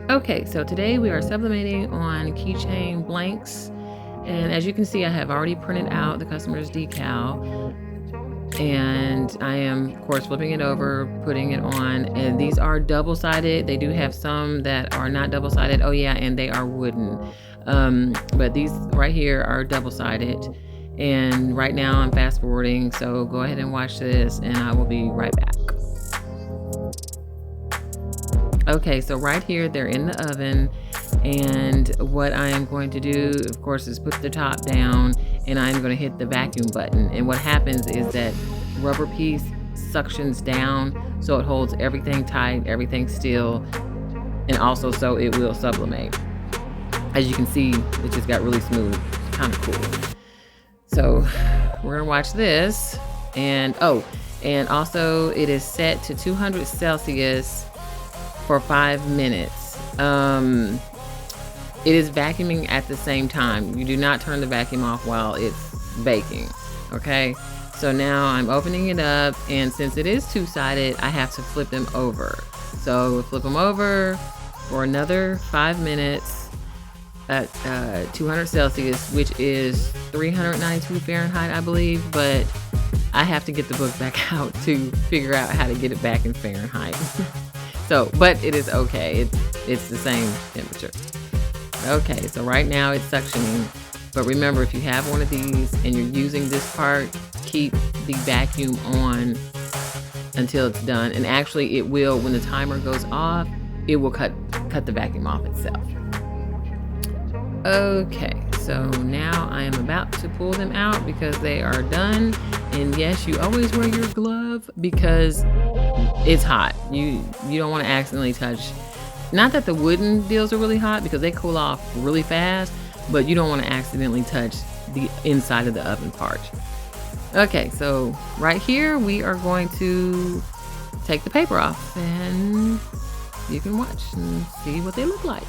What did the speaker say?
Okay, so today we are sublimating on keychain blanks. And as you can see, I have already printed out the customer's decal. And I am, of course, flipping it over, putting it on. And these are double-sided. They do have some that are not double-sided. Oh yeah, and they are wooden. But these right here are double-sided. And right now I'm fast forwarding. So go ahead and watch this and I will be right back. Okay, so right here, they're in the oven. And what I am going to do, of course, is put the top down and I'm going to hit the vacuum button. And what happens is that rubber piece suctions down so it holds everything tight, everything still, and also so it will sublimate. As you can see, it just got really smooth. It's kind of cool. So we're going to watch this. And and also it is set to 200 Celsius for 5 minutes. It is vacuuming at the same time. You do not turn the vacuum off while it's baking, okay? So now I'm opening it up, and since it is two-sided, I have to flip them over. So we'll flip them over for another 5 minutes at 200 Celsius, which is 392 Fahrenheit, I believe, but I have to get the book back out to figure out how to get it back in Fahrenheit. So, but it is okay. It's the same temperature. Okay, so right now it's suctioning. But remember, if you have one of these and you're using this part, keep the vacuum on until it's done. And actually it will, when the timer goes off, it will cut the vacuum off itself. Okay, so now I am about to pull them out because they are done. And yes, you always wear your glove because it's hot. You don't want to accidentally touch. Not that the wooden deals are really hot because they cool off really fast, but you don't want to accidentally touch the inside of the oven part. Okay, so right here we are going to take the paper off and you can watch and see what they look like.